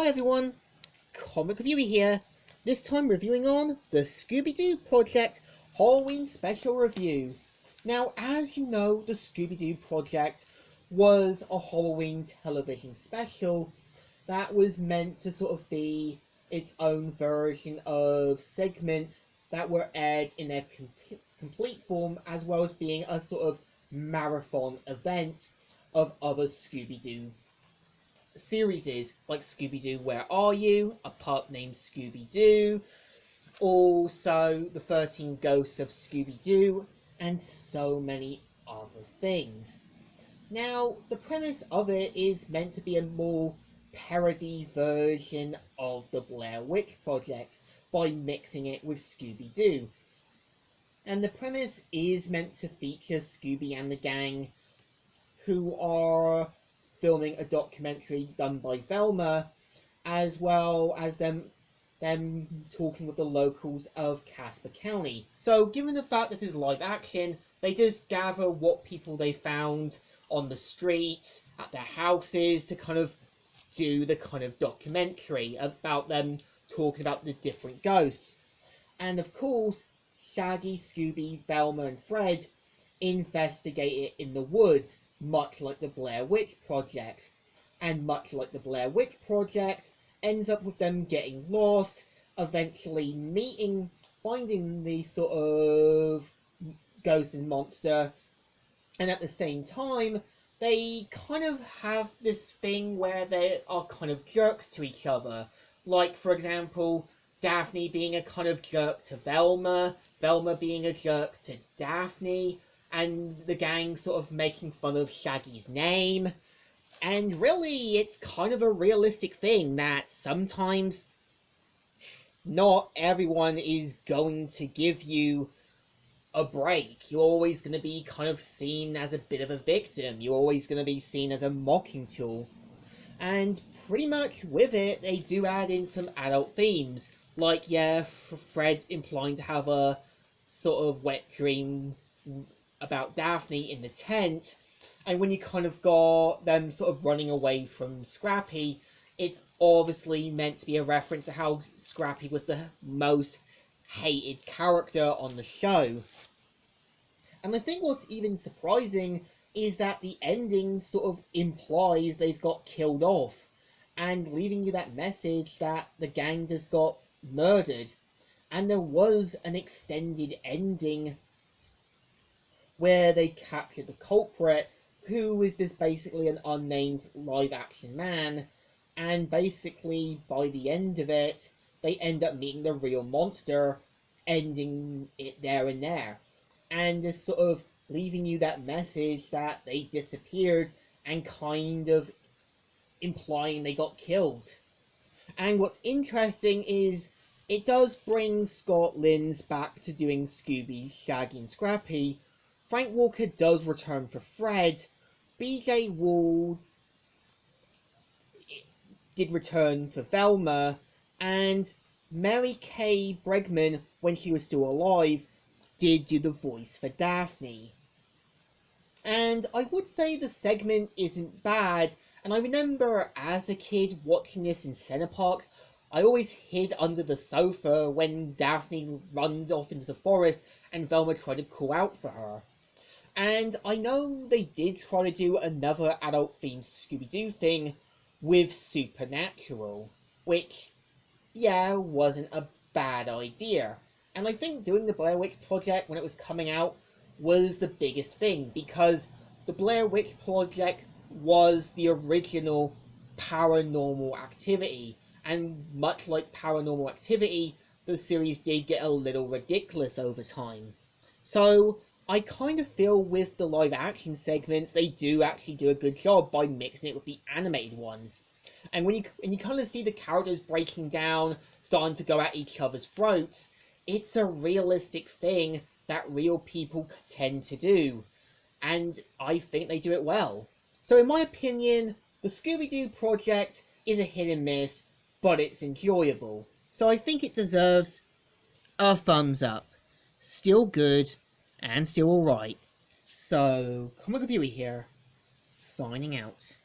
Hi everyone, Comic Reviewer here, this time reviewing on the Scooby-Doo Project Halloween Special Review. Now, as you know, the Scooby-Doo Project was a Halloween television special that was meant to sort of be its own version of segments that were aired in their complete form, as well as being a sort of marathon event of other Scooby-Doo series like Scooby-Doo Where Are You?, A Pup Named Scooby-Doo, also The 13 Ghosts of Scooby-Doo, and so many other things. Now, the premise of it is meant to be a more parody version of the Blair Witch Project by mixing it with Scooby-Doo. And the premise is meant to feature Scooby and the gang, who are filming a documentary done by Velma, as well as them talking with the locals of Casper County. So given the fact that this is live action, they just gather what people they found on the streets, at their houses, to kind of do the kind of documentary about them talking about the different ghosts. And of course, Shaggy, Scooby, Velma and Fred investigate it in the woods, much like the Blair Witch Project. And much like the Blair Witch Project, ends up with them getting lost, eventually finding the sort of ghost and monster, and at the same time, they kind of have this thing where they are kind of jerks to each other. Like, for example, Daphne being a kind of jerk to Velma, Velma being a jerk to Daphne, and the gang sort of making fun of Shaggy's name. And really, it's kind of a realistic thing that sometimes not everyone is going to give you a break. You're always going to be kind of seen as a bit of a victim. You're always going to be seen as a mocking tool. And pretty much with it, they do add in some adult themes. Like, yeah, Fred implying to have a sort of wet dream about Daphne in the tent, and when you kind of got them sort of running away from Scrappy, it's obviously meant to be a reference to how Scrappy was the most hated character on the show. And I think what's even surprising is that the ending sort of implies they've got killed off, and leaving you that message that the gang just got murdered. And there was an extended ending where they captured the culprit, who was just basically an unnamed live-action man, and basically, by the end of it, they end up meeting the real monster, ending it there and there. And just sort of leaving you that message that they disappeared, and kind of implying they got killed. And what's interesting is, it does bring Scott Lins back to doing Scooby, Shaggy and Scrappy. Frank Walker does return for Fred. BJ Wall did return for Velma. And Mary Kay Bregman, when she was still alive, did do the voice for Daphne. And I would say the segment isn't bad. And I remember as a kid watching this in Cineparks, I always hid under the sofa when Daphne runs off into the forest and Velma tried to call out for her. And I know they did try to do another adult-themed Scooby-Doo thing with Supernatural, which, yeah, wasn't a bad idea. And I think doing the Blair Witch Project when it was coming out was the biggest thing, because the Blair Witch Project was the original Paranormal Activity, and much like Paranormal Activity, the series did get a little ridiculous over time. So I kind of feel with the live action segments, they do actually do a good job by mixing it with the animated ones. And when you kind of see the characters breaking down, starting to go at each other's throats, it's a realistic thing that real people tend to do. And I think they do it well. So in my opinion, the Scooby-Doo Project is a hit and miss, but it's enjoyable. So I think it deserves a thumbs up. Still good, and still alright. So, Comic Reviewer here, signing out.